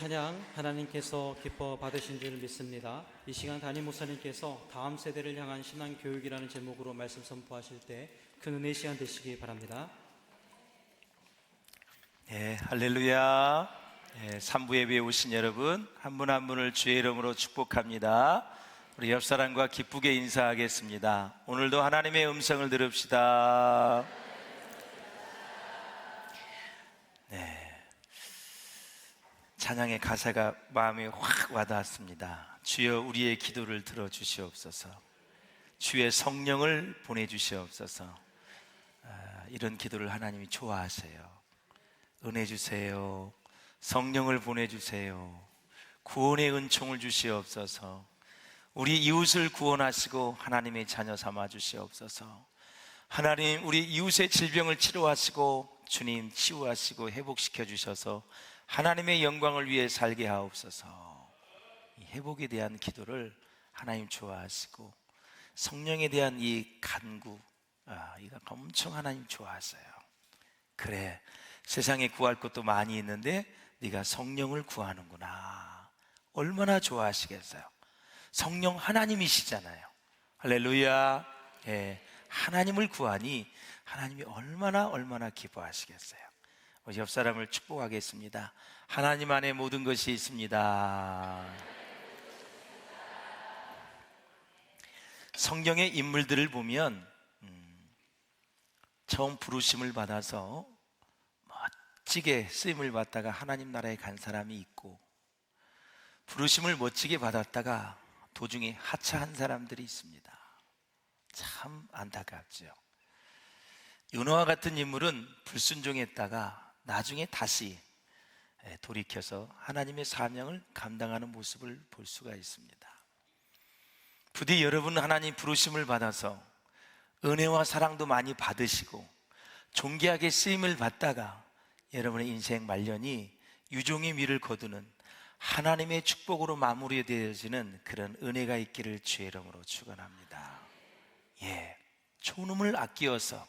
찬양 하나님께서 기뻐 받으신 줄 믿습니다. 이 시간 담임 목사님께서 다음 세대를 향한 신앙 교육이라는 제목으로 말씀 선포하실 때 큰 은혜의 시간 되시기 바랍니다. 네, 할렐루야. 네, 3부 예배에 오신 여러분 한 분 한 분을 주의 이름으로 축복합니다. 우리 옆 사람과 기쁘게 인사하겠습니다. 오늘도 하나님의 음성을 들읍시다. 네, 찬양의 가사가 마음에 확 와닿았습니다. 주여 우리의 기도를 들어주시옵소서. 주의 성령을 보내주시옵소서. 이런 기도를 하나님이 좋아하세요. 은혜 주세요. 성령을 보내주세요. 구원의 은총을 주시옵소서. 우리 이웃을 구원하시고 하나님의 자녀 삼아 주시옵소서. 하나님, 우리 이웃의 질병을 치료하시고 주님 치유하시고 회복시켜 주셔서 하나님의 영광을 위해 살게 하옵소서. 이 회복에 대한 기도를 하나님 좋아하시고 성령에 대한 이 간구, 이거 엄청 하나님 좋아하세요. 그래, 세상에 구할 것도 많이 있는데 네가 성령을 구하는구나. 얼마나 좋아하시겠어요. 성령 하나님이시잖아요. 할렐루야. 예, 하나님을 구하니 하나님이 얼마나 기뻐하시겠어요. 옆 사람을 축복하겠습니다. 하나님 안에 모든 것이 있습니다. 성경의 인물들을 보면 처음 부르심을 받아서 멋지게 쓰임을 받다가 하나님 나라에 간 사람이 있고, 부르심을 멋지게 받았다가 도중에 하차한 사람들이 있습니다. 참 안타깝죠. 요나와 같은 인물은 불순종했다가 나중에 다시 돌이켜서 하나님의 사명을 감당하는 모습을 볼 수가 있습니다. 부디 여러분은 하나님 부르심을 받아서 은혜와 사랑도 많이 받으시고 존귀하게 쓰임을 받다가 여러분의 인생 말년이 유종의 미를 거두는 하나님의 축복으로 마무리되어지는 그런 은혜가 있기를 주의 이름으로 축원합니다. 예, 초놈을 아끼어서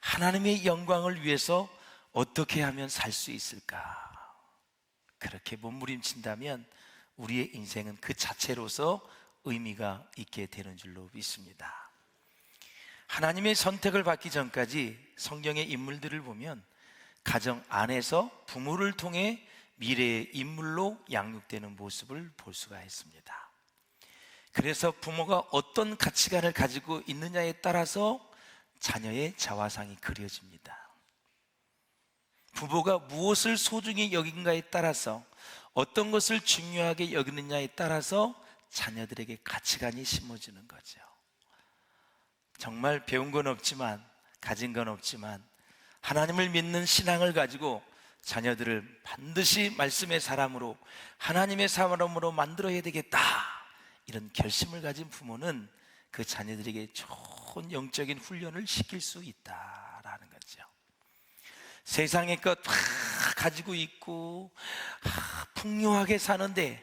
하나님의 영광을 위해서 어떻게 하면 살 수 있을까? 그렇게 몸부림친다면 우리의 인생은 그 자체로서 의미가 있게 되는 줄로 믿습니다. 하나님의 선택을 받기 전까지 성경의 인물들을 보면 가정 안에서 부모를 통해 미래의 인물로 양육되는 모습을 볼 수가 있습니다. 그래서 부모가 어떤 가치관을 가지고 있느냐에 따라서 자녀의 자화상이 그려집니다. 부모가 무엇을 소중히 여긴가에 따라서, 어떤 것을 중요하게 여기느냐에 따라서 자녀들에게 가치관이 심어지는 거죠. 정말 배운 건 없지만, 가진 건 없지만 하나님을 믿는 신앙을 가지고 자녀들을 반드시 말씀의 사람으로, 하나님의 사람으로 만들어야 되겠다, 이런 결심을 가진 부모는 그 자녀들에게 좋은 영적인 훈련을 시킬 수 있다라는 거죠. 세상의 것 다 가지고 있고 풍요하게 사는데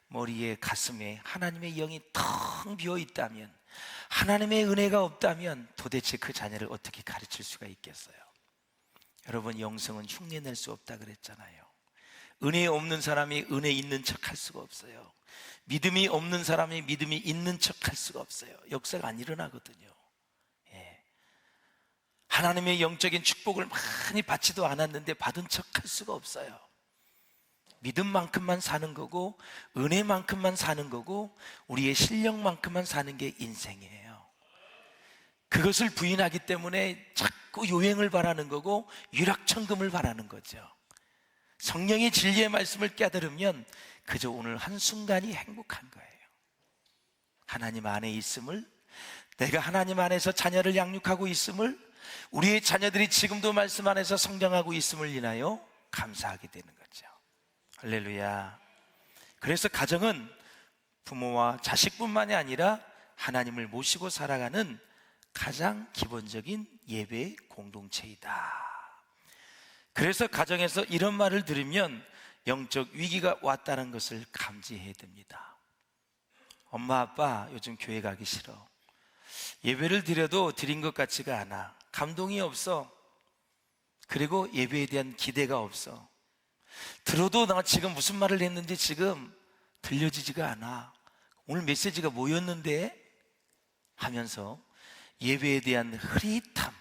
머리에 가슴에 하나님의 영이 텅 비어 있다면, 하나님의 은혜가 없다면 도대체 그 자녀를 어떻게 가르칠 수가 있겠어요? 여러분, 영성은 흉내낼 수 없다 그랬잖아요. 은혜 없는 사람이 은혜 있는 척 할 수가 없어요. 믿음이 없는 사람이 믿음이 있는 척 할 수가 없어요. 역사가 안 일어나거든요. 예. 하나님의 영적인 축복을 많이 받지도 않았는데 받은 척 할 수가 없어요. 믿음만큼만 사는 거고, 은혜만큼만 사는 거고, 우리의 실력만큼만 사는 게 인생이에요. 그것을 부인하기 때문에 자꾸 요행을 바라는 거고 유락천금을 바라는 거죠. 성령의 진리의 말씀을 깨달으면 그저 오늘 한순간이 행복한 거예요. 하나님 안에 있음을, 내가 하나님 안에서 자녀를 양육하고 있음을, 우리의 자녀들이 지금도 말씀 안에서 성장하고 있음을 인하여 감사하게 되는 거죠. 할렐루야. 그래서 가정은 부모와 자식뿐만이 아니라 하나님을 모시고 살아가는 가장 기본적인 예배의 공동체이다. 그래서 가정에서 이런 말을 들으면 영적 위기가 왔다는 것을 감지해야 됩니다. 엄마 아빠 요즘 교회 가기 싫어. 예배를 드려도 드린 것 같지가 않아. 감동이 없어. 그리고 예배에 대한 기대가 없어. 들어도 나 지금 무슨 말을 했는지 지금 들려지지가 않아. 오늘 메시지가 뭐였는데? 하면서 예배에 대한 흐릿함,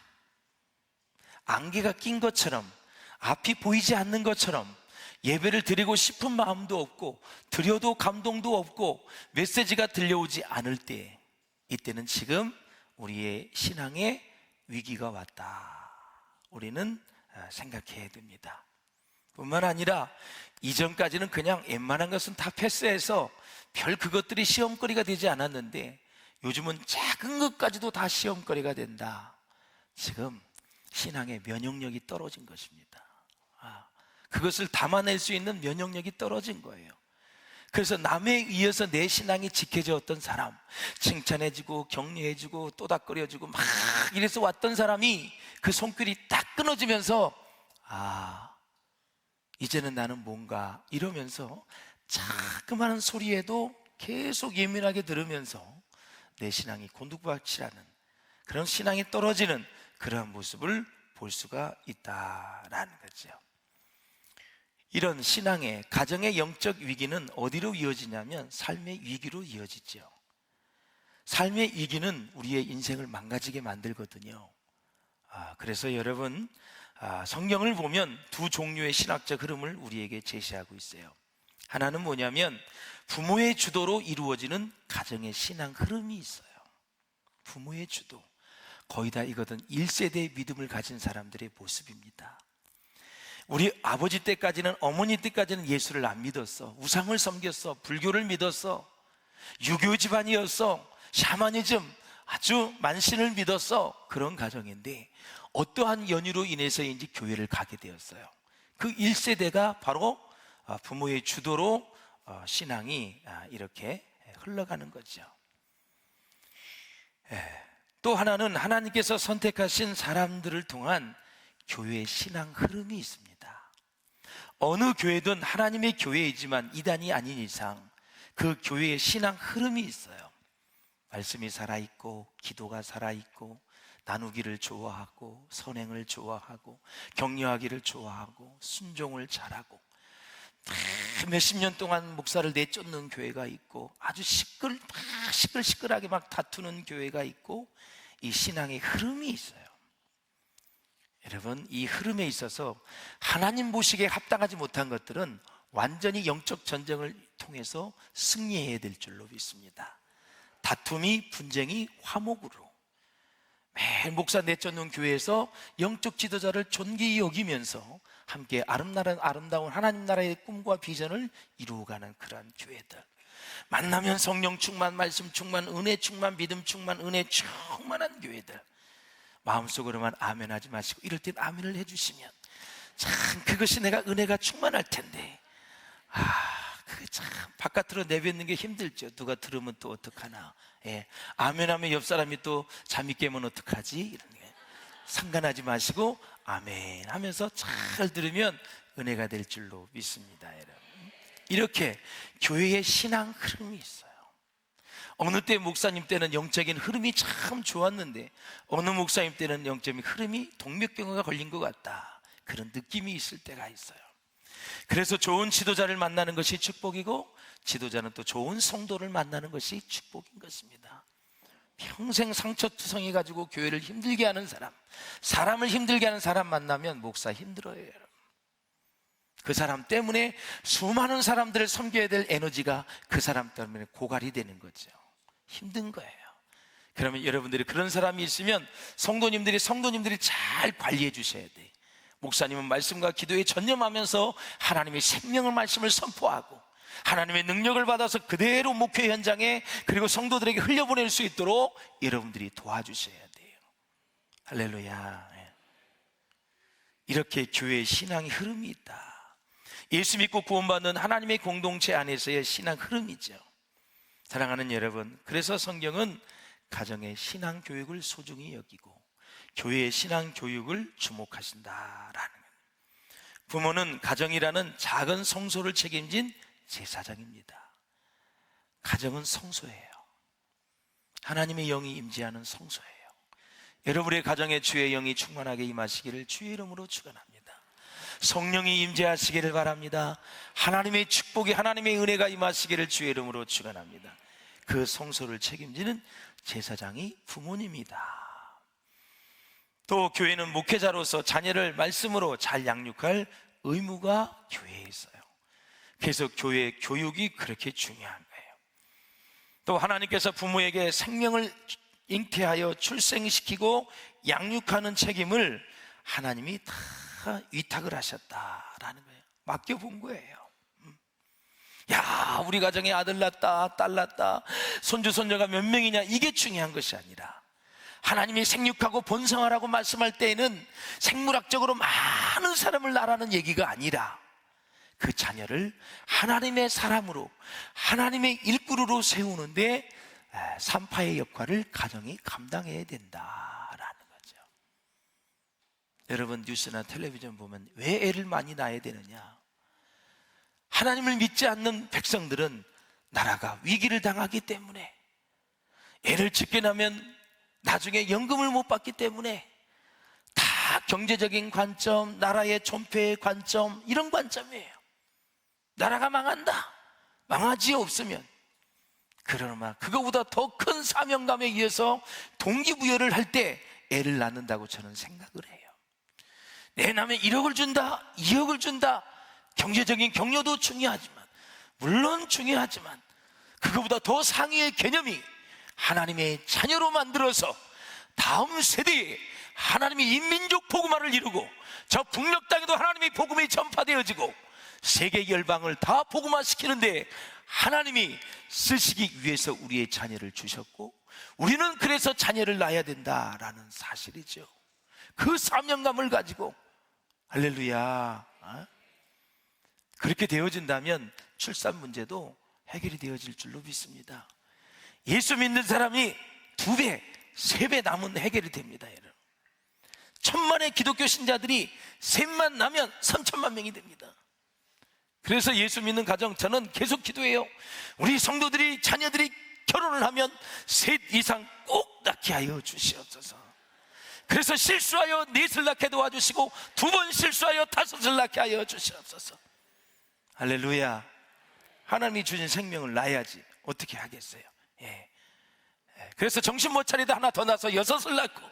안개가 낀 것처럼, 앞이 보이지 않는 것처럼 예배를 드리고 싶은 마음도 없고 드려도 감동도 없고 메시지가 들려오지 않을 때, 이때는 지금 우리의 신앙에 위기가 왔다, 우리는 생각해야 됩니다. 뿐만 아니라 이전까지는 그냥 웬만한 것은 다 패스해서 별 그것들이 시험거리가 되지 않았는데 요즘은 작은 것까지도 다 시험거리가 된다. 지금 신앙의 면역력이 떨어진 것입니다. 그것을 담아낼 수 있는 면역력이 떨어진 거예요. 그래서 남에 의해서 내 신앙이 지켜져 왔던 사람, 칭찬해주고 격려해주고 또닥거려주고 막 이래서 왔던 사람이 그 손길이 딱 끊어지면서 이제는 나는 뭔가 이러면서 자그마한 소리에도 계속 예민하게 들으면서 내 신앙이 곤두박질하는, 그런 신앙이 떨어지는 그러한 모습을 볼 수가 있다라는 거죠. 이런 신앙의, 가정의 영적 위기는 어디로 이어지냐면 삶의 위기로 이어지죠. 삶의 위기는 우리의 인생을 망가지게 만들거든요. 그래서 여러분, 성경을 보면 두 종류의 신학적 흐름을 우리에게 제시하고 있어요. 하나는 뭐냐면 부모의 주도로 이루어지는 가정의 신앙 흐름이 있어요. 부모의 주도, 거의 다 이거는 1세대의 믿음을 가진 사람들의 모습입니다. 우리 아버지 때까지는, 어머니 때까지는 예수를 안 믿었어. 우상을 섬겼어. 불교를 믿었어. 유교 집안이었어. 샤머니즘, 아주 만신을 믿었어. 그런 가정인데 어떠한 연유로 인해서인지 교회를 가게 되었어요. 그 1세대가 바로 부모의 주도로 신앙이 이렇게 흘러가는 거죠. 또 하나는 하나님께서 선택하신 사람들을 통한 교회의 신앙 흐름이 있습니다. 어느 교회든 하나님의 교회이지만 이단이 아닌 이상 그 교회의 신앙 흐름이 있어요. 말씀이 살아있고 기도가 살아있고 나누기를 좋아하고 선행을 좋아하고 격려하기를 좋아하고 순종을 잘하고 몇십 년 동안 목사를 내쫓는 교회가 있고 아주 시끌시끌하게 막 다투는 교회가 있고, 이 신앙의 흐름이 있어요. 여러분, 이 흐름에 있어서 하나님 보시기에 합당하지 못한 것들은 완전히 영적 전쟁을 통해서 승리해야 될 줄로 믿습니다. 다툼이, 분쟁이 화목으로, 매일 목사 내쫓는 교회에서 영적 지도자를 존귀히 여기면서 함께 아름다운 하나님 나라의 꿈과 비전을 이루어가는 그러한 교회들, 만나면 성령 충만, 말씀 충만, 은혜 충만, 믿음 충만, 은혜 충만한 교회들, 마음속으로만 아멘 하지 마시고 이럴 땐 아멘을 해주시면 참 그것이 내가 은혜가 충만할 텐데, 그게 참 바깥으로 내뱉는 게 힘들죠. 누가 들으면 또 어떡하나. 아멘하면 옆 사람이 또 잠이 깨면 어떡하지? 이런 게 상관하지 마시고 아멘 하면서 잘 들으면 은혜가 될 줄로 믿습니다. 여러분, 이렇게 교회의 신앙 흐름이 있어요. 어느 때 목사님 때는 영적인 흐름이 참 좋았는데 어느 목사님 때는 영적인 흐름이 동맥경화가 걸린 것 같다, 그런 느낌이 있을 때가 있어요. 그래서 좋은 지도자를 만나는 것이 축복이고 지도자는 또 좋은 성도를 만나는 것이 축복인 것입니다. 평생 상처투성해가지고 교회를 힘들게 하는 사람, 사람을 힘들게 하는 사람 만나면 목사 힘들어요. 여러분, 그 사람 때문에 수많은 사람들을 섬겨야 될 에너지가 그 사람 때문에 고갈이 되는 거죠. 힘든 거예요. 그러면 여러분들이 그런 사람이 있으면 성도님들이 잘 관리해 주셔야 돼. 목사님은 말씀과 기도에 전념하면서 하나님의 생명의 말씀을 선포하고 하나님의 능력을 받아서 그대로 목회 현장에 그리고 성도들에게 흘려보낼 수 있도록 여러분들이 도와주셔야 돼요. 할렐루야. 이렇게 교회의 신앙의 흐름이 있다. 예수 믿고 구원받는 하나님의 공동체 안에서의 신앙 흐름이죠. 사랑하는 여러분, 그래서 성경은 가정의 신앙 교육을 소중히 여기고 교회의 신앙 교육을 주목하신다라는 거예요. 부모는 가정이라는 작은 성소를 책임진 제사장입니다. 가정은 성소예요. 하나님의 영이 임재하는 성소예요. 여러분의 가정에 주의 영이 충만하게 임하시기를 주의 이름으로 축원합니다. 성령이 임재하시기를 바랍니다. 하나님의 축복이, 하나님의 은혜가 임하시기를 주의 이름으로 축원합니다. 그 성소를 책임지는 제사장이 부모님이다. 또 교회는 목회자로서 자녀를 말씀으로 잘 양육할 의무가 교회에 있어요. 그래서 교회 교육이 그렇게 중요한 거예요. 또 하나님께서 부모에게 생명을 잉태하여 출생시키고 양육하는 책임을 하나님이 다 위탁을 하셨다라는 거예요. 맡겨본 거예요. 야, 우리 가정에 아들 낳았다, 딸 낳았다, 손주 손녀가 몇 명이냐, 이게 중요한 것이 아니라 하나님이 생육하고 번성하라고 말씀할 때에는 생물학적으로 많은 사람을 낳으라는 얘기가 아니라 그 자녀를 하나님의 사람으로, 하나님의 일꾼으로 세우는데 산파의 역할을 가정이 감당해야 된다라는 거죠. 여러분, 뉴스나 텔레비전 보면 왜 애를 많이 낳아야 되느냐? 하나님을 믿지 않는 백성들은 나라가 위기를 당하기 때문에, 애를 적게 낳으면 나중에 연금을 못 받기 때문에, 다 경제적인 관점, 나라의 존폐의 관점, 이런 관점이에요. 나라가 망한다, 망하지 없으면. 그러나 그거보다 더 큰 사명감에 의해서 동기부여를 할 때 애를 낳는다고 저는 생각을 해요. 내 남에 1억을 준다, 2억을 준다, 경제적인 격려도 중요하지만, 물론 중요하지만 그거보다 더 상위의 개념이 하나님의 자녀로 만들어서 다음 세대에 하나님이 인민족 복음화를 이루고, 저 북녘 땅에도 하나님의 복음이 전파되어지고 세계 열방을 다 복음화시키는데 하나님이 쓰시기 위해서 우리의 자녀를 주셨고, 우리는 그래서 자녀를 낳아야 된다라는 사실이죠. 그 사명감을 가지고, 할렐루야, 그렇게 되어진다면 출산 문제도 해결이 되어질 줄로 믿습니다. 예수 믿는 사람이 2배, 3배 남은 해결이 됩니다. 여러분, 1000만의 기독교 신자들이 셋만 나면 3천만 명이 됩니다. 그래서 예수 믿는 가정, 저는 계속 기도해요. 우리 성도들이, 자녀들이 결혼을 하면 3 이상 꼭 낳게 하여 주시옵소서. 그래서 실수하여 4을 낳게 도와주시고 2번 실수하여 5을 낳게 하여 주시옵소서. 할렐루야. 하나님이 주신 생명을 낳아야지 어떻게 하겠어요? 예. 그래서 정신 못 차리다 하나 더 낳아서 6을 낳고,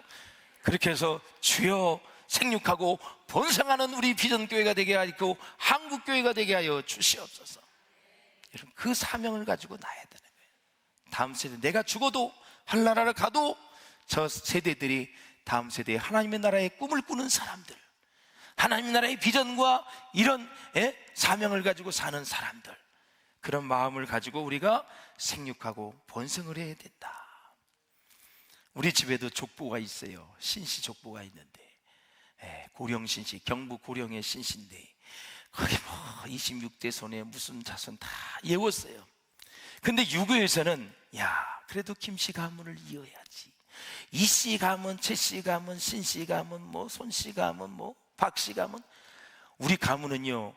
그렇게 해서 주여 생육하고 번성하는 우리 비전교회가 되게 하고 한국교회가 되게 하여 주시옵소서. 여러분, 그 사명을 가지고 낳아야 되는 거예요. 다음 세대, 내가 죽어도 하늘나라를 가도 저 세대들이 다음 세대에 하나님의 나라의 꿈을 꾸는 사람들, 하나님의 나라의 비전과 이런 사명을 가지고 사는 사람들, 그런 마음을 가지고 우리가 생육하고 번성을 해야 된다. 우리 집에도 족보가 있어요. 신씨 족보가 있는데, 고령 신씨, 경북 고령의 신씨인데 거기 뭐 26대 손에 무슨 자손 다 예웠어요. 근데 유교에서는 야, 그래도 김씨 가문을 이어야지, 이씨 가문, 최씨 가문, 신씨 가문, 뭐 손씨 가문, 뭐 박씨 가문. 우리 가문은요,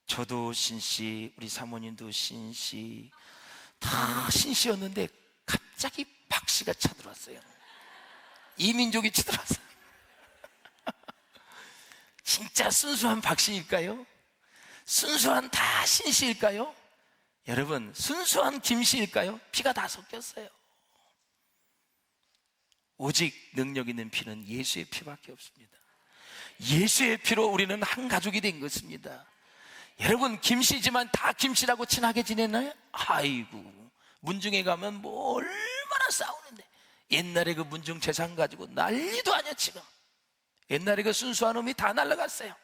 저도 신씨, 우리 사모님도 신씨, 다 신씨였는데 갑자기 박씨가 쳐들어왔어요. 이민족이 쳐들어왔어요. 진짜 순수한 박씨일까요? 순수한 다 신씨일까요? 여러분, 순수한 김씨일까요? 피가 다 섞였어요. 오직 능력 있는 피는 예수의 피밖에 없습니다. 예수의 피로 우리는 한 가족이 된 것입니다. 여러분, 김씨지만 다 김씨라고 친하게 지내나요? 아이고, 문중에 가면 뭐 얼마나 싸우는데, 옛날에 그 문중 재산 가지고 난리도 아니야. 지금 옛날에 그 순수한 놈이 다 날라갔어요.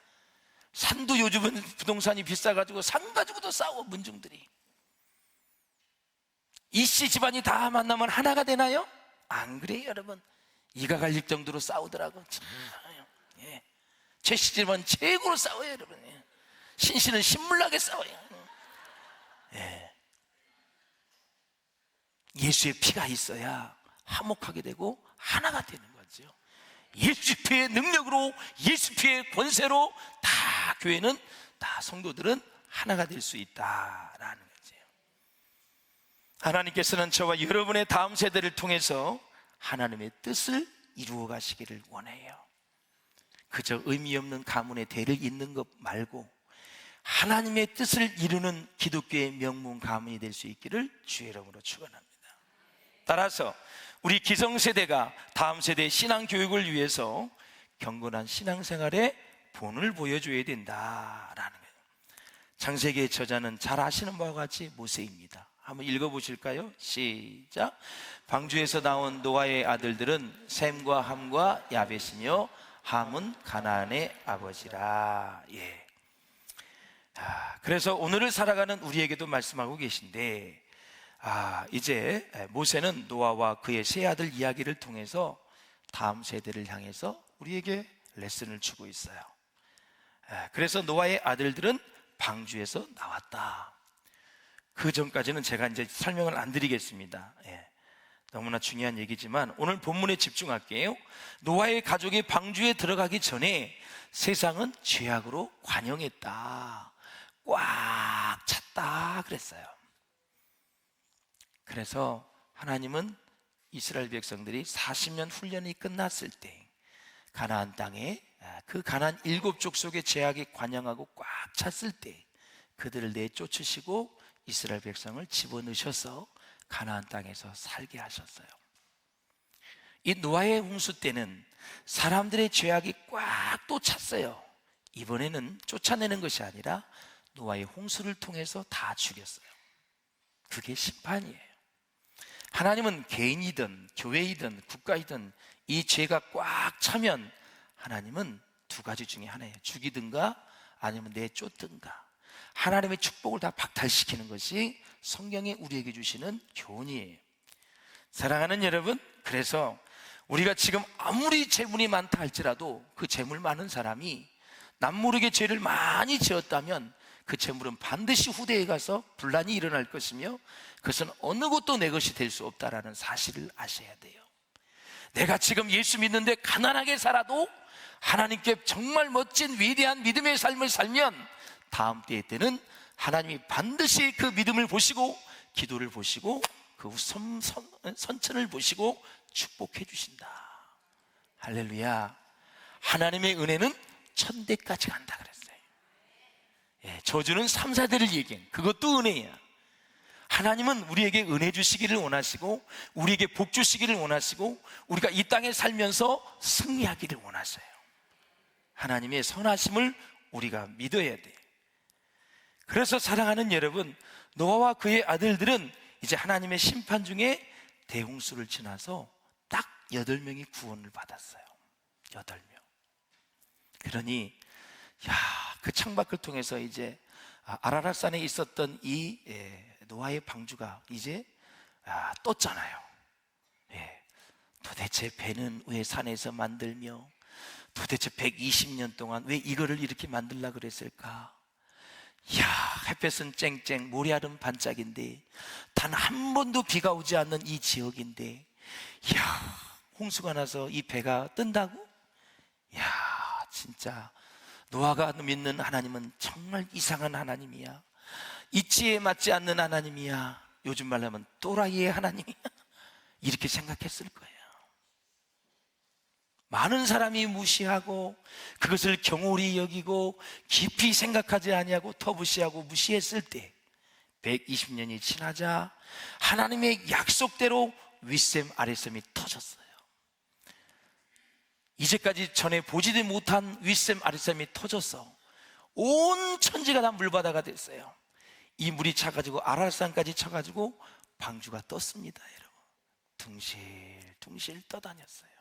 산도 요즘은 부동산이 비싸가지고 산 가지고도 싸워, 문중들이. 이씨 집안이 다 만나면 하나가 되나요? 안 그래요, 여러분. 이가 갈릴 정도로 싸우더라고. 참, 예. 최씨 집안 최고로 싸워요, 여러분. 예. 신씨는 신물나게 싸워요. 예. 예수의 피가 있어야 화목하게 되고 하나가 되는 거죠. 예수 피의 능력으로, 예수 피의 권세로 다 교회는, 다 성도들은 하나가 될 수 있다라는 거죠. 하나님께서는 저와 여러분의 다음 세대를 통해서 하나님의 뜻을 이루어 가시기를 원해요. 그저 의미 없는 가문의 대를 잇는 것 말고 하나님의 뜻을 이루는 기독교의 명문 가문이 될 수 있기를 주의 이름으로 축원합니다. 따라서 우리 기성세대가 다음 세대의 신앙교육을 위해서 경건한 신앙생활의 본을 보여줘야 된다라는 거예요. 창세기의 저자는 잘 아시는 바와 같이 모세입니다. 한번 읽어보실까요? 시작. 방주에서 나온 노아의 아들들은 셈과 함과 야벳이며 함은 가나안의 아버지라. 예. 그래서 오늘을 살아가는 우리에게도 말씀하고 계신데, 이제 모세는 노아와 그의 세 아들 이야기를 통해서 다음 세대를 향해서 우리에게 레슨을 주고 있어요. 그래서 노아의 아들들은 방주에서 나왔다. 그 전까지는 제가 이제 설명을 안 드리겠습니다. 너무나 중요한 얘기지만 오늘 본문에 집중할게요. 노아의 가족이 방주에 들어가기 전에 세상은 죄악으로 관영했다, 꽉 찼다 그랬어요. 그래서 하나님은 이스라엘 백성들이 40년 훈련이 끝났을 때 가나안 땅에, 그 가나안 7족속의 죄악이 관영하고 꽉 찼을 때 그들을 내쫓으시고 이스라엘 백성을 집어넣으셔서 가나안 땅에서 살게 하셨어요. 이 노아의 홍수 때는 사람들의 죄악이 꽉 또 찼어요. 이번에는 쫓아내는 것이 아니라 노아의 홍수를 통해서 다 죽였어요. 그게 심판이에요. 하나님은 개인이든 교회이든 국가이든 이 죄가 꽉 차면 하나님은 두 가지 중에 하나예요. 죽이든가 아니면 내쫓든가. 하나님의 축복을 다 박탈시키는 것이 성경이 우리에게 주시는 교훈이에요. 사랑하는 여러분, 그래서 우리가 지금 아무리 재물이 많다 할지라도 그 재물 많은 사람이 남모르게 죄를 많이 지었다면 그 재물은 반드시 후대에 가서 분란이 일어날 것이며 그것은 어느 것도 내 것이 될 수 없다라는 사실을 아셔야 돼요. 내가 지금 예수 믿는데 가난하게 살아도 하나님께 정말 멋진 위대한 믿음의 삶을 살면 다음 때는 하나님이 반드시 그 믿음을 보시고 기도를 보시고 그 선천을 보시고 축복해 주신다. 할렐루야. 하나님의 은혜는 천대까지 간다 그랬어요. 저주는 3, 4대를 얘기해. 그것도 은혜야. 하나님은 우리에게 은혜 주시기를 원하시고 우리에게 복 주시기를 원하시고 우리가 이 땅에 살면서 승리하기를 원하세요. 하나님의 선하심을 우리가 믿어야 돼. 그래서 사랑하는 여러분, 노아와 그의 아들들은 이제 하나님의 심판 중에 대홍수를 지나서 딱 8명이 구원을 받았어요. 8명. 그러니 그 창밖을 통해서 이제 아라랏산에 있었던 이 노아의 방주가 이제 떴잖아요. 도대체 배는 왜 산에서 만들며 도대체 120년 동안 왜 이거를 이렇게 만들려고 그랬을까? 햇볕은 쨍쨍 모래알은 반짝인데 단 한 번도 비가 오지 않는 이 지역인데 홍수가 나서 이 배가 뜬다고? 진짜 노아가 믿는 하나님은 정말 이상한 하나님이야. 이치에 맞지 않는 하나님이야. 요즘 말로 하면 또라이의 하나님이야. 이렇게 생각했을 거예요. 많은 사람이 무시하고 그것을 경홀히 여기고 깊이 생각하지 아니하고 터부시하고 무시했을 때 120년이 지나자 하나님의 약속대로 윗셈 아랫셈이 터졌어요. 이제까지 전에 보지도 못한 윗셈 아랫셈이 터져서 온 천지가 다 물바다가 됐어요. 이 물이 차가지고 아라산까지 차가지고 방주가 떴습니다. 여러분, 둥실둥실 떠다녔어요.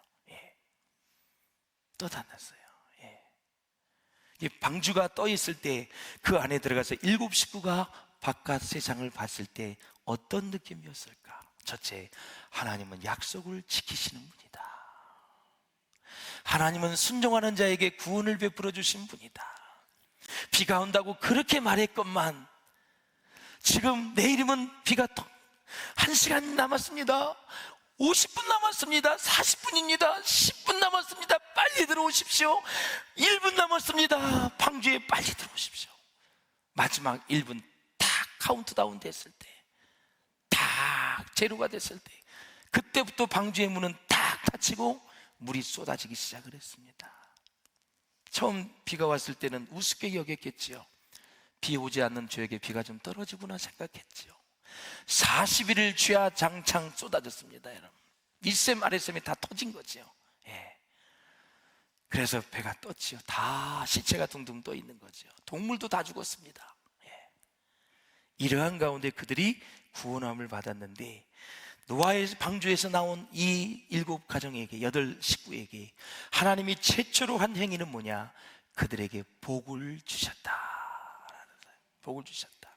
떠다녔어요. 이 방주가 떠 있을 때 그 안에 들어가서 7 식구가 바깥 세상을 봤을 때 어떤 느낌이었을까? 첫째, 하나님은 약속을 지키시는 분이다. 하나님은 순종하는 자에게 구원을 베풀어 주신 분이다. 비가 온다고 그렇게 말했건만 지금 내일이면 비가 1시간 남았습니다. 50분 남았습니다. 40분입니다. 10분 남았습니다. 빨리 들어오십시오. 1분 남았습니다. 방주에 빨리 들어오십시오. 마지막 1분 딱 카운트다운 됐을 때, 딱 제로가 됐을 때, 그때부터 방주의 문은 딱 닫히고 물이 쏟아지기 시작을 했습니다. 처음 비가 왔을 때는 우습게 여겼겠지요. 비 오지 않는 저에게 비가 좀 떨어지구나 생각했지요. 40일을 주야장창 쏟아졌습니다, 여러분. 윗샘 아랫샘이 다 터진 거죠. 예. 그래서 배가 떴지요. 다 시체가 둥둥 떠 있는 거죠. 동물도 다 죽었습니다. 예. 이러한 가운데 그들이 구원함을 받았는데, 노아의 방주에서 나온 이 7가정에게, 8식구에게 하나님이 최초로 한 행위는 뭐냐? 그들에게 복을 주셨다. 복을 주셨다.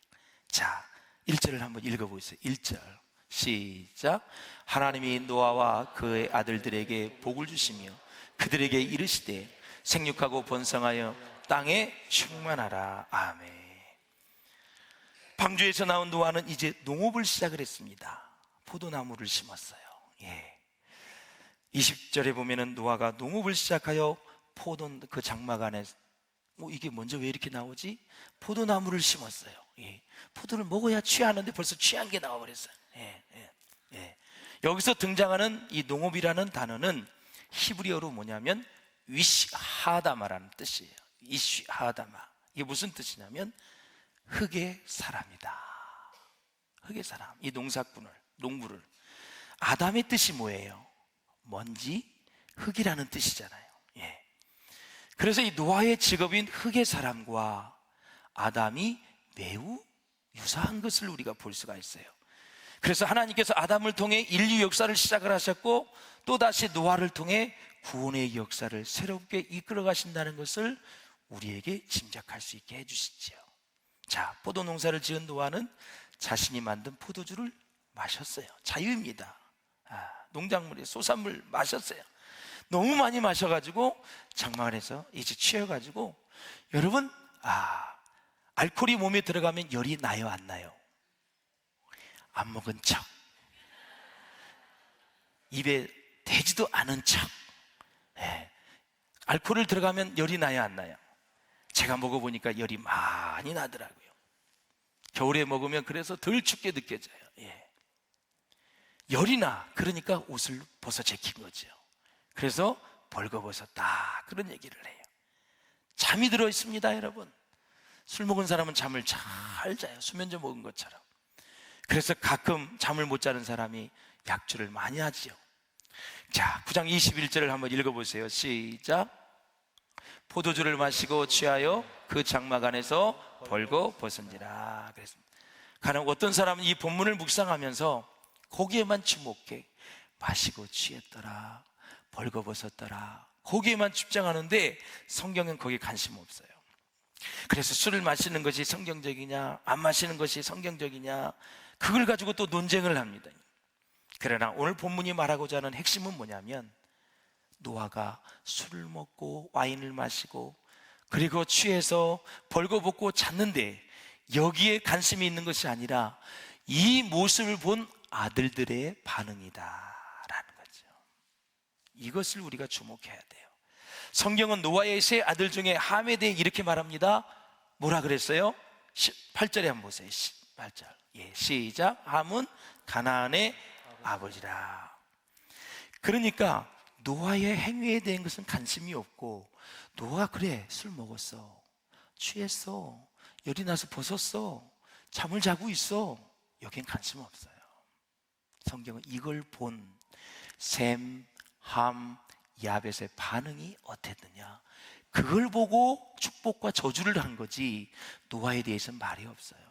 자, 1절을 한번 읽어보세요. 1절 시작. 하나님이 노아와 그의 아들들에게 복을 주시며 그들에게 이르시되 생육하고 번성하여 땅에 충만하라. 아멘. 방주에서 나온 노아는 이제 농업을 시작을 했습니다. 포도나무를 심었어요. 예. 20절에 보면은 노아가 농업을 시작하여 포도 그 장막 안에, 이게 먼저 왜 이렇게 나오지? 포도나무를 심었어요. 예. 포도를 먹어야 취하는데 벌써 취한 게 나와버렸어요. 여기서 등장하는 이 농업이라는 단어는 히브리어로 뭐냐면 위시하다마라는 뜻이에요. 위시하다마. 이게 무슨 뜻이냐면 흙의 사람이다. 흙의 사람. 이 농부를. 아담의 뜻이 뭐예요? 먼지, 흙이라는 뜻이잖아요. 예. 그래서 이 노아의 직업인 흙의 사람과 아담이 매우 유사한 것을 우리가 볼 수가 있어요. 그래서 하나님께서 아담을 통해 인류 역사를 시작을 하셨고, 또다시 노아를 통해 구원의 역사를 새롭게 이끌어 가신다는 것을 우리에게 짐작할 수 있게 해주시죠. 자, 포도 농사를 지은 노아는 자신이 만든 포도주를 마셨어요. 자유입니다. 농작물의 소산물 마셨어요. 너무 많이 마셔가지고 장막 안에서 이제 취해가지고, 여러분, 알코올이 몸에 들어가면 열이 나요, 안 나요? 안 먹은 척, 입에 대지도 않은 척. 예. 알코올을 들어가면 열이 나요, 안 나요? 제가 먹어보니까 열이 많이 나더라고요. 겨울에 먹으면 그래서 덜 춥게 느껴져요. 예. 열이 나. 그러니까 옷을 벗어 제낀 거죠. 그래서 벌거벗었다, 그런 얘기를 해요. 잠이 들어 있습니다, 여러분. 술 먹은 사람은 잠을 잘 자요. 수면제 먹은 것처럼. 그래서 가끔 잠을 못 자는 사람이 약주를 많이 하지요. 자, 9장 21절을 한번 읽어보세요. 시작. 포도주를 마시고 취하여 그 장막 안에서 벌거벗은지라. 그랬습니다. 가령 어떤 사람은 이 본문을 묵상하면서 거기에만 주목해. 마시고 취했더라, 벌거벗었더라, 거기에만 집중하는데 성경은 거기에 관심 없어요. 그래서 술을 마시는 것이 성경적이냐, 안 마시는 것이 성경적이냐, 그걸 가지고 또 논쟁을 합니다. 그러나 오늘 본문이 말하고자 하는 핵심은 뭐냐면, 노아가 술을 먹고 와인을 마시고 그리고 취해서 벌거벗고 잤는데 여기에 관심이 있는 것이 아니라 이 모습을 본 아들들의 반응이다라는 거죠. 이것을 우리가 주목해야 돼요. 성경은 노아의 세 아들 중에 함에 대해 이렇게 말합니다. 뭐라 그랬어요? 8절에 한번 보세요. 8절. 예, 시작. 함은 가나안의 아버지라. 그러니까 노아의 행위에 대한 것은 관심이 없고, 노아 그래 술 먹었어, 취했어, 열이 나서 벗었어, 잠을 자고 있어, 여긴 관심 없어요. 성경은 이걸 본 셈, 함, 야벳의 반응이 어땠느냐, 그걸 보고 축복과 저주를 한 거지 노아에 대해서는 말이 없어요.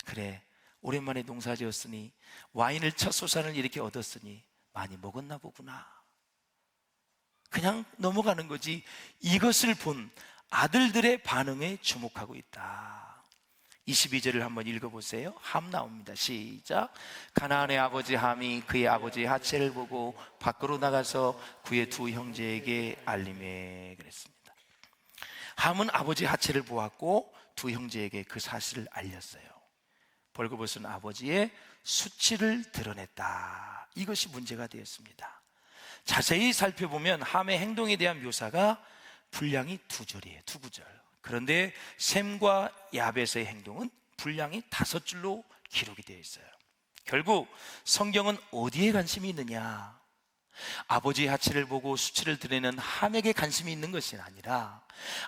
그래, 오랜만에 농사 지었으니 와인을 첫 소산을 이렇게 얻었으니 많이 먹었나 보구나, 그냥 넘어가는 거지 이것을 본 아들들의 반응에 주목하고 있다. 22절을 한번 읽어보세요. 함 나옵니다. 시작. 가나안의 아버지 함이 그의 아버지 하체를 보고 밖으로 나가서 그의 두 형제에게 알림해. 그랬습니다. 함은 아버지 하체를 보았고 두 형제에게 그 사실을 알렸어요. 벌거벗은 아버지의 수치를 드러냈다. 이것이 문제가 되었습니다. 자세히 살펴보면 함의 행동에 대한 묘사가 분량이 2절이에요. 2구절. 그런데 셈과 야벳의 행동은 분량이 5줄로 기록이 되어 있어요. 결국 성경은 어디에 관심이 있느냐? 아버지의 하체를 보고 수치를 드러내는 함에게 관심이 있는 것이 아니라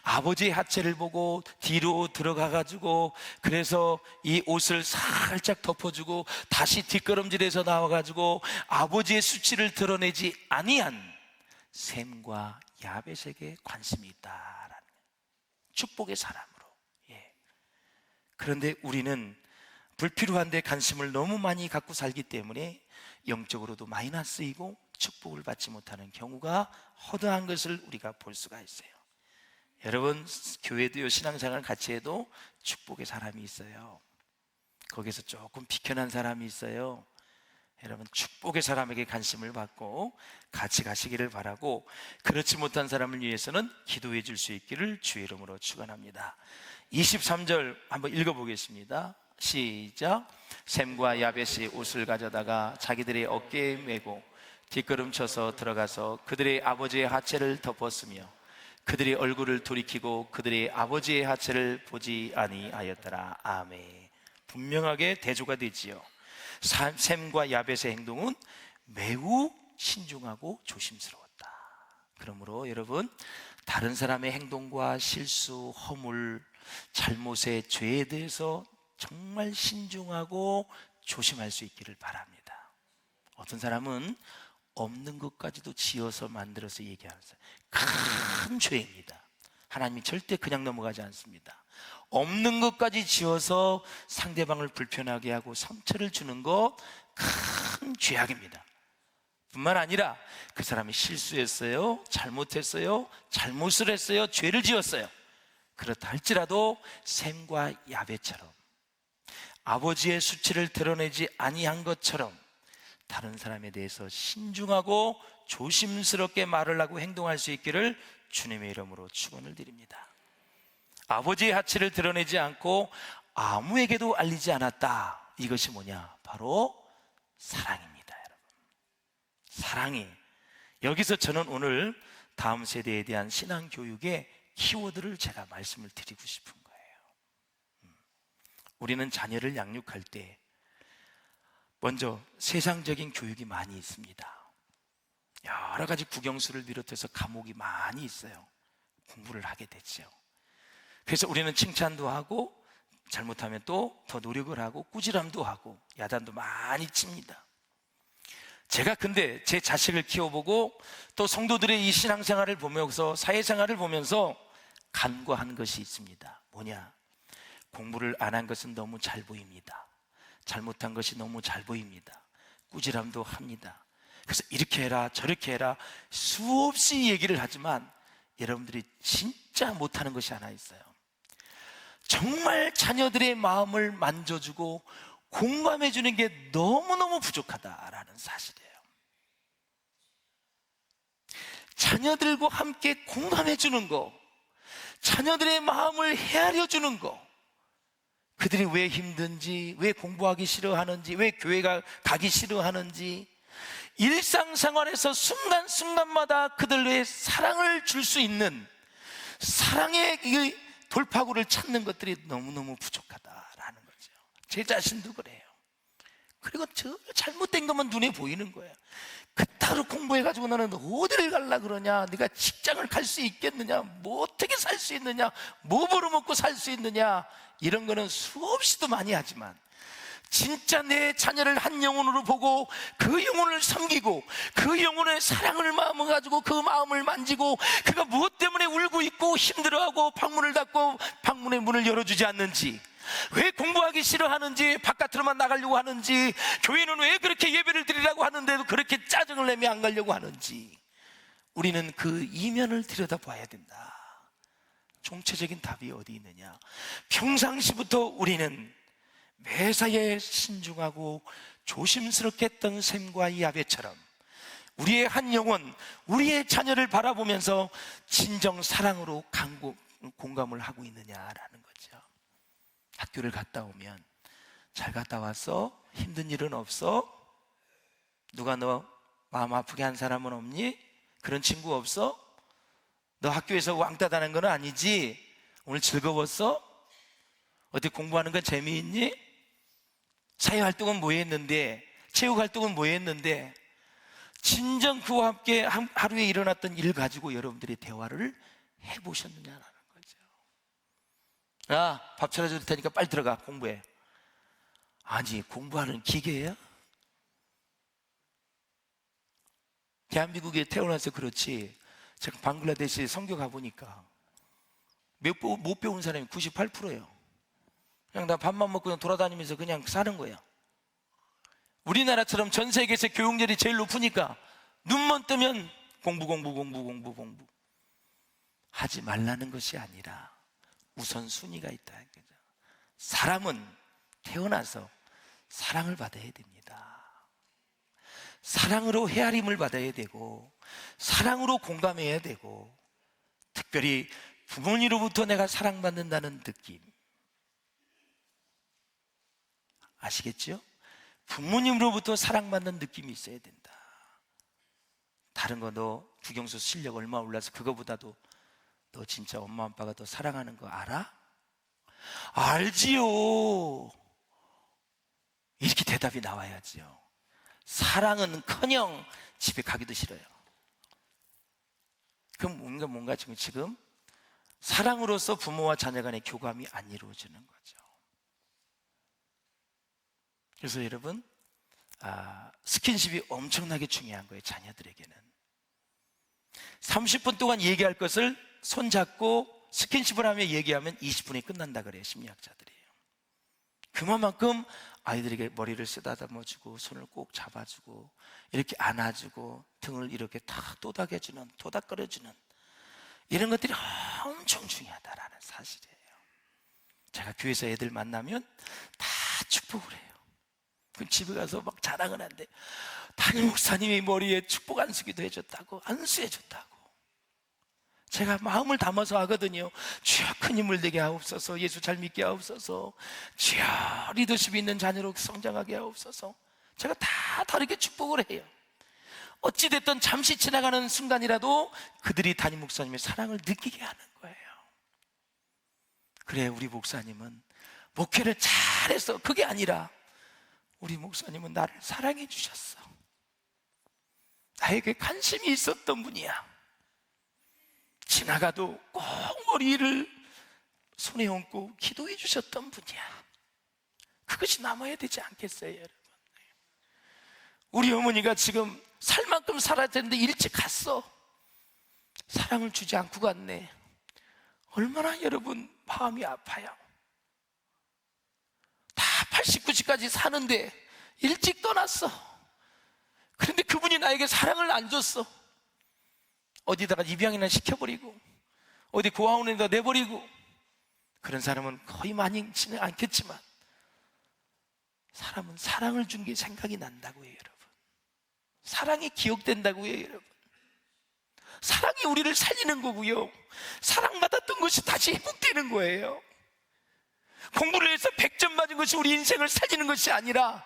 아버지의 하체를 보고 뒤로 들어가 가지고 그래서 이 옷을 살짝 덮어주고 다시 뒷걸음질해서 나와 가지고 아버지의 수치를 드러내지 아니한 셈과 야벳에게 관심이 있다라는 축복의 사람으로. 예. 그런데 우리는 불필요한 데 관심을 너무 많이 갖고 살기 때문에 영적으로도 마이너스이고 축복을 받지 못하는 경우가 허다한 것을 우리가 볼 수가 있어요. 여러분, 교회도요, 신앙생활 같이 해도 축복의 사람이 있어요. 거기서 조금 비켜난 사람이 있어요. 여러분, 축복의 사람에게 관심을 받고 같이 가시기를 바라고, 그렇지 못한 사람을 위해서는 기도해 줄 수 있기를 주의 이름으로 축원합니다. 23절 한번 읽어보겠습니다. 시작. 셈과 야벳이 옷을 가져다가 자기들의 어깨에 메고 뒷걸음쳐서 들어가서 그들의 아버지의 하체를 덮었으며 그들의 얼굴을 돌이키고 그들의 아버지의 하체를 보지 아니하였더라. 아멘. 분명하게 대조가 되지요. 셈과 야벳의 행동은 매우 신중하고 조심스러웠다. 그러므로 여러분, 다른 사람의 행동과 실수, 허물, 잘못의 죄에 대해서 정말 신중하고 조심할 수 있기를 바랍니다. 어떤 사람은 없는 것까지도 지어서 만들어서 얘기하는 큰 죄입니다. 하나님이 절대 그냥 넘어가지 않습니다. 없는 것까지 지어서 상대방을 불편하게 하고 상처를 주는 거 큰 죄악입니다. 뿐만 아니라 그 사람이 실수했어요, 잘못했어요, 잘못을 했어요, 죄를 지었어요. 그렇다 할지라도 셈과 야벳처럼 아버지의 수치를 드러내지 아니한 것처럼 다른 사람에 대해서 신중하고 조심스럽게 말을 하고 행동할 수 있기를 주님의 이름으로 축원을 드립니다. 아버지의 하체를 드러내지 않고 아무에게도 알리지 않았다. 이것이 뭐냐? 바로 사랑입니다, 여러분. 사랑이. 여기서 저는 오늘 다음 세대에 대한 신앙 교육의 키워드를 제가 말씀을 드리고 싶은 거예요. 우리는 자녀를 양육할 때 먼저 세상적인 교육이 많이 있습니다. 여러 가지 국영수를 비롯해서 과목이 많이 있어요. 공부를 하게 되죠. 그래서 우리는 칭찬도 하고 잘못하면 또 더 노력을 하고 꾸지람도 하고 야단도 많이 칩니다. 제가 근데 제 자식을 키워보고 또 성도들의 이 신앙생활을 보면서 사회생활을 보면서 간과한 것이 있습니다. 뭐냐? 공부를 안 한 것은 너무 잘 보입니다. 잘못한 것이 너무 잘 보입니다. 꾸지람도 합니다. 그래서 이렇게 해라 저렇게 해라 수없이 얘기를 하지만 여러분들이 진짜 못하는 것이 하나 있어요. 정말 자녀들의 마음을 만져주고 공감해 주는 게 너무너무 부족하다라는 사실이에요. 자녀들과 함께 공감해 주는 거, 자녀들의 마음을 헤아려 주는 거, 그들이 왜 힘든지, 왜 공부하기 싫어하는지, 왜 교회가 가기 싫어하는지, 일상생활에서 순간순간마다 그들의 사랑을 줄 수 있는 사랑의 이 돌파구를 찾는 것들이 너무너무 부족하다라는 거죠. 제 자신도 그래요. 그리고 저 잘못된 것만 눈에 보이는 거예요. 그따로 공부해가지고 너는 어디를 갈라 그러냐, 네가 직장을 갈 수 있겠느냐, 뭐 어떻게 살 수 있느냐, 뭐 벌어먹고 살 수 있느냐, 이런 거는 수없이도 많이 하지만 진짜 내 자녀를 한 영혼으로 보고 그 영혼을 섬기고 그 영혼의 사랑을 마음을 가지고 그 마음을 만지고 그가 무엇 때문에 울고 있고 힘들어하고 방문을 닫고 방문의 문을 열어주지 않는지, 왜 공부하기 싫어하는지, 바깥으로만 나가려고 하는지, 교회는 왜 그렇게 예배를 드리라고 하는데도 그렇게 짜증을 내며 안 가려고 하는지, 우리는 그 이면을 들여다봐야 된다. 총체적인 답이 어디 있느냐? 평상시부터 우리는 매사에 신중하고 조심스럽게 했던 셈과 야벳처럼 우리의 한 영혼, 우리의 자녀를 바라보면서 진정 사랑으로 공감을 하고 있느냐라는 거죠. 학교를 갔다 오면 잘 갔다 왔어? 힘든 일은 없어? 누가 너 마음 아프게 한 사람은 없니? 그런 친구 없어? 너 학교에서 왕따 당한 건 아니지? 오늘 즐거웠어? 어디 공부하는 건 재미있니? 사회활동은 뭐 했는데? 체육활동은 뭐 했는데? 진정 그와 함께 하루에 일어났던 일 가지고 여러분들이 대화를 해보셨느냐라는 거죠. 야, 밥 차려줄 테니까 빨리 들어가 공부해. 아니, 공부하는 기계야? 대한민국에 태어나서 그렇지, 제가 방글라데시 선교 가보니까 못 배운 사람이 98%예요. 그냥 나 밥만 먹고 그냥 돌아다니면서 그냥 사는 거야. 우리나라처럼 전 세계에서 교육열이 제일 높으니까 눈만 뜨면 공부 하지 말라는 것이 아니라 우선순위가 있다. 사람은 태어나서 사랑을 받아야 됩니다. 사랑으로 헤아림을 받아야 되고, 사랑으로 공감해야 되고, 특별히 부모님으로부터 내가 사랑받는다는 느낌 아시겠죠? 부모님으로부터 사랑받는 느낌이 있어야 된다. 다른 거 너 국영수 실력 얼마 올라서 그거보다도 너 진짜 엄마 아빠가 더 사랑하는 거 알아? 알지요. 이렇게 대답이 나와야지요. 사랑은커녕 집에 가기도 싫어요. 그럼 뭔가 지금 사랑으로서 부모와 자녀 간의 교감이 안 이루어지는 거죠. 그래서 여러분, 스킨십이 엄청나게 중요한 거예요. 자녀들에게는 30분 동안 얘기할 것을 손잡고 스킨십을 하며 얘기하면 20분이 끝난다 그래요, 심리학자들이에요. 그만큼 아이들에게 머리를 쓰다듬어주고 손을 꼭 잡아주고 이렇게 안아주고 등을 이렇게 탁 토닥여주는, 토닥거려주는 이런 것들이 엄청 중요하다라는 사실이에요. 제가 교회에서 애들 만나면 다 축복을 해요. 그럼 집에 가서 막 자랑을 하는데, 담임 목사님이 머리에 축복 안수기도 해줬다고, 안수해줬다고. 제가 마음을 담아서 하거든요. 주여 큰 힘을 되게 하옵소서, 예수 잘 믿게 하옵소서, 주여 리더십 있는 자녀로 성장하게 하옵소서. 제가 다 다르게 축복을 해요. 어찌됐든 잠시 지나가는 순간이라도 그들이 담임 목사님의 사랑을 느끼게 하는 거예요. 그래, 우리 목사님은 목회를 잘해서 그게 아니라 우리 목사님은 나를 사랑해 주셨어. 나에게 관심이 있었던 분이야. 지나가도 꼭 머리를 손에 얹고 기도해 주셨던 분이야. 그것이 남아야 되지 않겠어요, 여러분? 우리 어머니가 지금 살 만큼 살아야 되는데 일찍 갔어. 사랑을 주지 않고 갔네. 얼마나 여러분 마음이 아파요. 다 80, 90까지 사는데 일찍 떠났어. 그런데 그분이 나에게 사랑을 안 줬어. 어디다가 입양이나 시켜버리고 어디 고아원에다 내버리고. 그런 사람은 거의 많지는 않겠지만 사람은 사랑을 준 게 생각이 난다고요, 여러분. 사랑이 기억된다고요, 여러분. 사랑이 우리를 살리는 거고요, 사랑받았던 것이 다시 회복되는 거예요. 공부를 해서 100점 맞은 것이 우리 인생을 살리는 것이 아니라,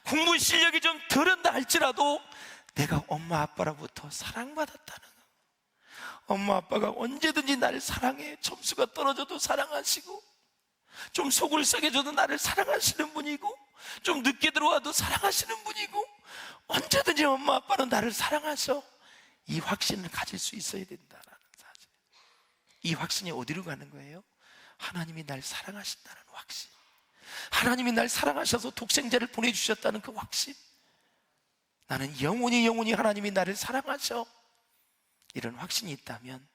공부 실력이 좀 덜한다 할지라도 내가 엄마 아빠로부터 사랑받았다는 거. 엄마 아빠가 언제든지 나를 사랑해. 점수가 떨어져도 사랑하시고, 좀 속을 썩여줘도 나를 사랑하시는 분이고, 좀 늦게 들어와도 사랑하시는 분이고, 언제든지 엄마 아빠는 나를 사랑하셔. 이 확신을 가질 수 있어야 된다라는 사실. 이 확신이 어디로 가는 거예요? 하나님이 날 사랑하신다는 확신, 하나님이 날 사랑하셔서 독생자를 보내주셨다는 그 확신. 나는 영원히 하나님이 나를 사랑하셔. 이런 확신이 있다면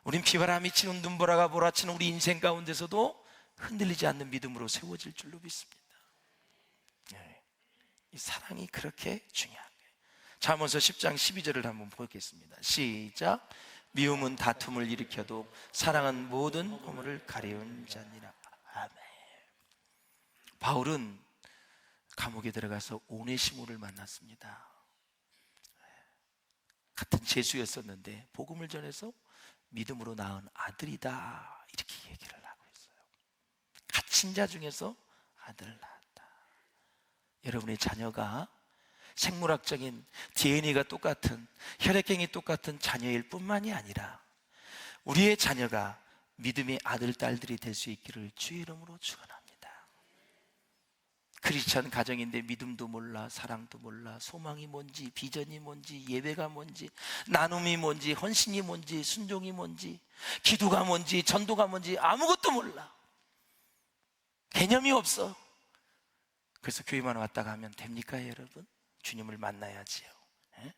우린 비바람이 치는 눈보라가 몰아치는 우리 인생 가운데서도 흔들리지 않는 믿음으로 세워질 줄로 믿습니다. 이 사랑이 그렇게 중요한 거예요. 잠언서 10장 12절을 한번 보겠습니다. 시작. 미움은 다툼을 일으켜도 사랑은 모든 허물을 가리운 자니라. 아멘. 바울은 감옥에 들어가서 오네시모를 만났습니다. 같은 죄수였었는데 복음을 전해서 믿음으로 낳은 아들이다, 이렇게 얘기를 하고 있어요. 갇힌 자 중에서 아들을 낳았다. 여러분의 자녀가 생물학적인 DNA가 똑같은, 혈액형이 똑같은 자녀일 뿐만이 아니라 우리의 자녀가 믿음의 아들, 딸들이 될 수 있기를 주의 이름으로 축원합니다. 크리스찬 가정인데 믿음도 몰라, 사랑도 몰라, 소망이 뭔지, 비전이 뭔지, 예배가 뭔지, 나눔이 뭔지, 헌신이 뭔지, 순종이 뭔지, 기도가 뭔지, 전도가 뭔지 아무것도 몰라. 개념이 없어. 그래서 교회만 왔다 가면 됩니까, 여러분? 주님을 만나야지요. 예?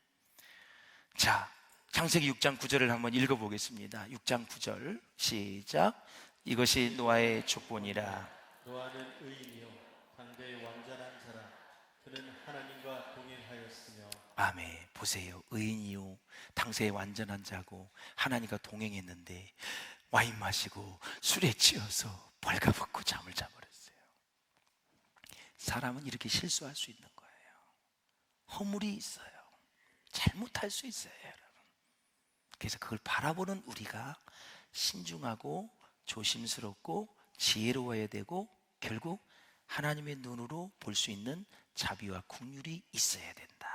자, 창세기 6장 9절을 한번 읽어보겠습니다. 6장 9절 시작. 이것이 노아의 족보니라. 노아는 의인이요 당대의 완전한 자라. 그는 하나님과 동행하였으며. 아멘. 보세요. 의인이요 당세의 완전한 자고 하나님과 동행했는데 와인 마시고 술에 취해서 벌가벗고 잠을 자버렸어요. 사람은 이렇게 실수할 수 있는 거예요. 허물이 있어요. 잘못할 수 있어요, 여러분. 그래서 그걸 바라보는 우리가 신중하고 조심스럽고 지혜로워야 되고 결국 하나님의 눈으로 볼 수 있는 자비와 긍휼이 있어야 된다.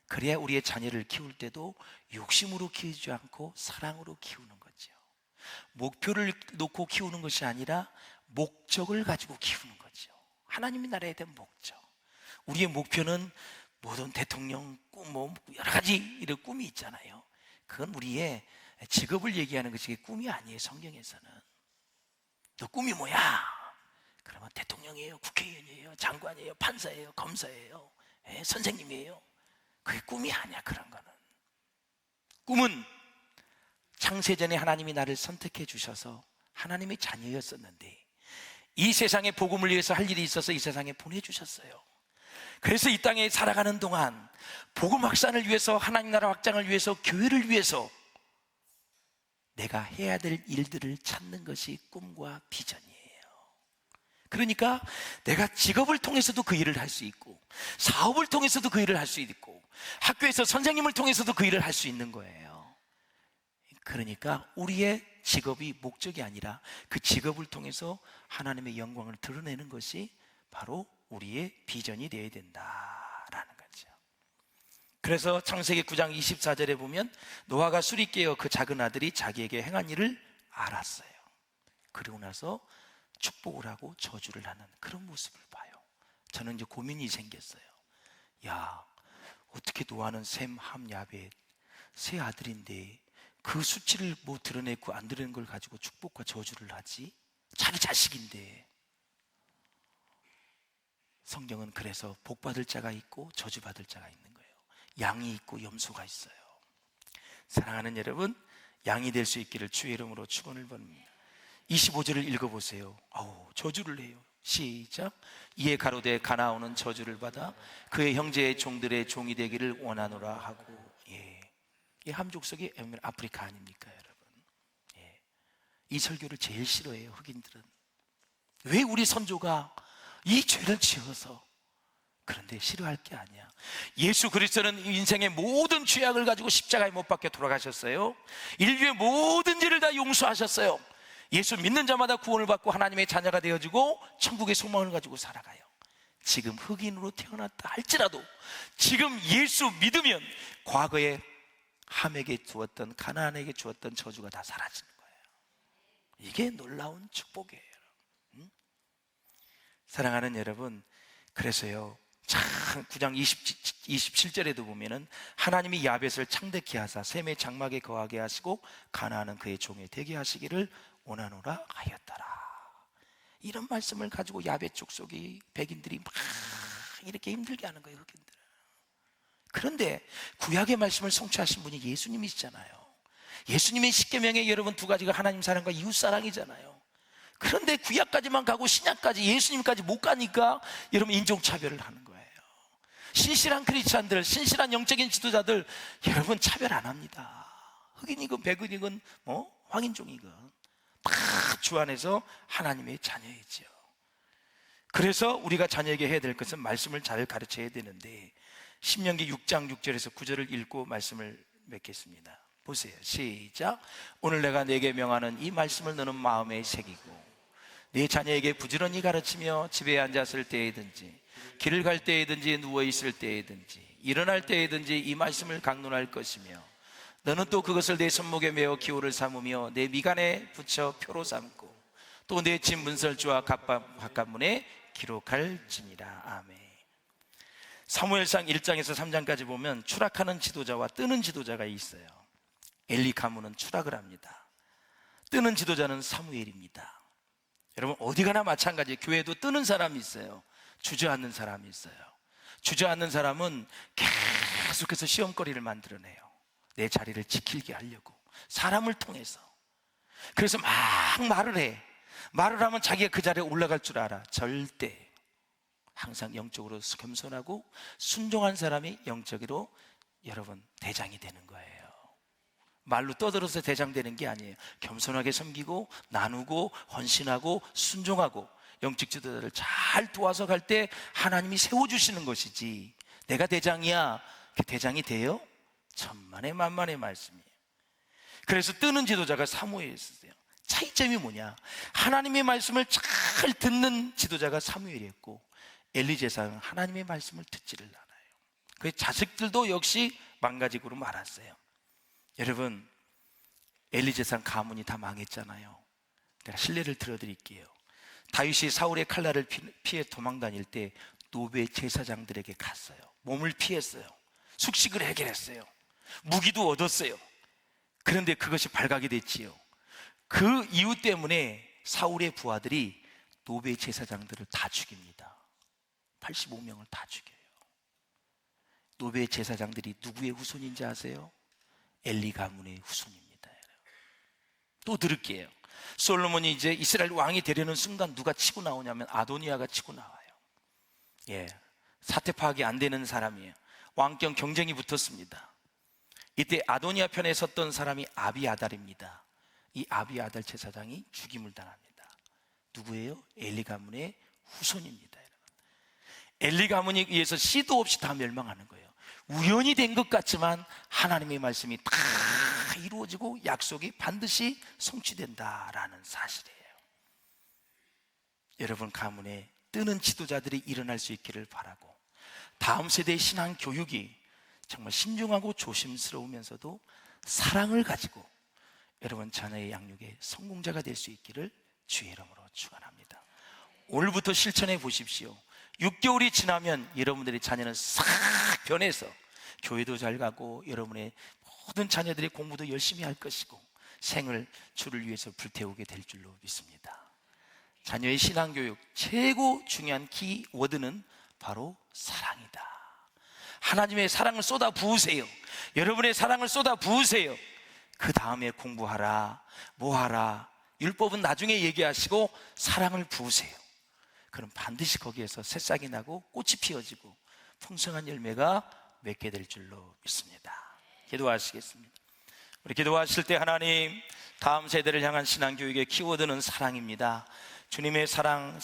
그래야 우리의 자녀를 키울 때도 욕심으로 키우지 않고 사랑으로 키우는 거죠. 목표를 놓고 키우는 것이 아니라 목적을 가지고 키우는 거죠. 하나님의 나라에 대한 목적. 우리의 목표는 모든 대통령 꿈, 뭐 여러 가지 이런 꿈이 있잖아요. 그건 우리의 직업을 얘기하는 것이 꿈이 아니에요. 성경에서는. 너 꿈이 뭐야? 그러면 대통령이에요, 국회의원이에요, 장관이에요, 판사예요, 검사예요, 선생님이에요. 그게 꿈이 아니야. 그런 거는. 꿈은 창세전에 하나님이 나를 선택해 주셔서 하나님의 자녀였었는데 이 세상에 복음을 위해서 할 일이 있어서 이 세상에 보내주셨어요. 그래서 이 땅에 살아가는 동안 복음 확산을 위해서, 하나님 나라 확장을 위해서, 교회를 위해서 내가 해야 될 일들을 찾는 것이 꿈과 비전이에요. 그러니까 내가 직업을 통해서도 그 일을 할 수 있고, 사업을 통해서도 그 일을 할 수 있고, 학교에서 선생님을 통해서도 그 일을 할 수 있는 거예요. 그러니까 우리의 직업이 목적이 아니라 그 직업을 통해서 하나님의 영광을 드러내는 것이 바로 우리의 비전이 되어야 된다라는 거죠. 그래서 창세기 9장 24절에 보면 노아가 술이 깨어 그 작은 아들이 자기에게 행한 일을 알았어요. 그리고 나서 축복을 하고 저주를 하는 그런 모습을 봐요. 저는 이제 고민이 생겼어요. 야, 어떻게 노아는 셈, 함, 야벳 세 아들인데 그 수치를 뭐 드러내고 안 드러낸 걸 가지고 축복과 저주를 하지? 자기 자식인데. 성경은 그래서 복받을 자가 있고 저주받을 자가 있는 거예요. 양이 있고 염소가 있어요. 사랑하는 여러분, 양이 될 수 있기를 주의 이름으로 축원을 드립니다. 25절을 읽어보세요. 저주를 해요. 시작. 이에 가로되 가나온은 저주를 받아 그의 형제의 종들의 종이 되기를 원하노라 하고. 이 함족속이 아프리카 아닙니까, 여러분? 이 설교를 제일 싫어해요, 흑인들은. 왜 우리 선조가 이 죄를 지어서? 그런데 싫어할 게 아니야. 예수 그리스도는 인생의 모든 죄악을 가지고 십자가에 못 박혀 돌아가셨어요. 인류의 모든 죄를 다 용서하셨어요. 예수 믿는 자마다 구원을 받고 하나님의 자녀가 되어지고 천국의 소망을 가지고 살아가요. 지금 흑인으로 태어났다 할지라도 지금 예수 믿으면 과거에 함에게 주었던, 가나안에게 주었던 저주가 다 사라지는 거예요. 이게 놀라운 축복이에요. 사랑하는 여러분, 그래서요, 참 9장 27절에도 보면은 하나님이 야벳을 창대케 하사 셈의 장막에 거하게 하시고 가나안은 그의 종에 되게 하시기를 원하노라 하였더라. 이런 말씀을 가지고 야벳 족속이, 백인들이 막 이렇게 힘들게 하는 거예요, 흑인들. 그런데 구약의 말씀을 성취하신 분이 예수님이시잖아요. 예수님의 십계명에 여러분 두 가지가 하나님 사랑과 이웃 사랑이잖아요. 그런데 구약까지만 가고 신약까지, 예수님까지 못 가니까 여러분 인종차별을 하는 거예요. 신실한 크리스찬들, 신실한 영적인 지도자들 여러분 차별 안 합니다. 흑인이건 백인이건 황인종이건 다 주 안에서 하나님의 자녀이죠. 그래서 우리가 자녀에게 해야 될 것은 말씀을 잘 가르쳐야 되는데, 신명기 6장 6절에서 9절을 읽고 말씀을 맺겠습니다. 보세요. 시작. 오늘 내가 네게 명하는 이 말씀을 너는 마음에 새기고 네 자녀에게 부지런히 가르치며 집에 앉았을 때에든지 길을 갈 때에든지 누워있을 때에든지 일어날 때에든지 이 말씀을 강론할 것이며 너는 또 그것을 내 손목에 메어 기호를 삼으며 내 미간에 붙여 표로 삼고 또 내 집 문설주와 갑문에 기록할지니라. 아멘. 사무엘상 1장에서 3장까지 보면 추락하는 지도자와 뜨는 지도자가 있어요. 엘리 가문은 추락을 합니다. 뜨는 지도자는 사무엘입니다. 여러분, 어디 가나 마찬가지예요. 교회도 뜨는 사람이 있어요. 주저앉는 사람이 있어요. 주저앉는 사람은 계속해서 시험거리를 만들어내요. 내 자리를 지키게 하려고, 사람을 통해서. 그래서 막 말을 해. 말을 하면 자기가 그 자리에 올라갈 줄 알아. 절대. 항상 영적으로 겸손하고 순종한 사람이 영적으로 여러분 대장이 되는 거예요. 말로 떠들어서 대장 되는 게 아니에요. 겸손하게 섬기고 나누고 헌신하고 순종하고 영적 지도자를 잘 도와서 갈 때 하나님이 세워주시는 것이지, 내가 대장이야, 그 대장이 돼요? 천만의 만만의 말씀이에요. 그래서 뜨는 지도자가 사무엘이었어요. 차이점이 뭐냐? 하나님의 말씀을 잘 듣는 지도자가 사무엘이었고, 엘리 제사장은 하나님의 말씀을 듣지를 않아요. 그 자식들도 역시 망가지고로 말았어요. 여러분, 엘리 제사장 가문이 다 망했잖아요. 내가 실례를 들어드릴게요. 다윗이 사울의 칼날을 피해 도망 다닐 때 노베 제사장들에게 갔어요. 몸을 피했어요. 숙식을 해결했어요. 무기도 얻었어요. 그런데 그것이 발각이 됐지요. 그 이유 때문에 사울의 부하들이 노베 제사장들을 다 죽입니다. 85명을 다 죽여요. 노베 제사장들이 누구의 후손인지 아세요? 엘리 가문의 후손입니다. 또 들을게요. 솔로몬이 이제 이스라엘 왕이 되려는 순간 누가 치고 나오냐면 아도니아가 치고 나와요. 예, 사태 파악이 안 되는 사람이에요. 왕권 경쟁이 붙었습니다. 이때 아도니아 편에 섰던 사람이 아비아달입니다. 이 아비아달 제사장이 죽임을 당합니다. 누구예요? 엘리 가문의 후손입니다. 엘리 가문에 의해서 씨도 없이 다 멸망하는 거예요. 우연히 된 것 같지만 하나님의 말씀이 다 이루어지고 약속이 반드시 성취된다라는 사실이에요. 여러분 가문에 뜨는 지도자들이 일어날 수 있기를 바라고, 다음 세대의 신앙 교육이 정말 신중하고 조심스러우면서도 사랑을 가지고 여러분 자녀의 양육에 성공자가 될 수 있기를 주의 이름으로 축원합니다. 오늘부터 실천해 보십시오. 6개월이 지나면 여러분들의 자녀는 싹 변해서 교회도 잘 가고 여러분의 모든 자녀들의 공부도 열심히 할 것이고 생을 주를 위해서 불태우게 될 줄로 믿습니다. 자녀의 신앙교육 최고 중요한 키워드는 바로 사랑이다. 하나님의 사랑을 쏟아 부으세요. 여러분의 사랑을 쏟아 부으세요. 그 다음에 공부하라, 뭐하라, 율법은 나중에 얘기하시고 사랑을 부으세요. 그럼 반드시 거기에서 새싹이 나고 꽃이 피어지고 풍성한 열매가 맺게 될 줄로 믿습니다. 기도하시겠습니다. 우리 기도하실 때 하나님, 다음 세대를 향한 신앙교육의 키워드는 사랑입니다. 주님의 사랑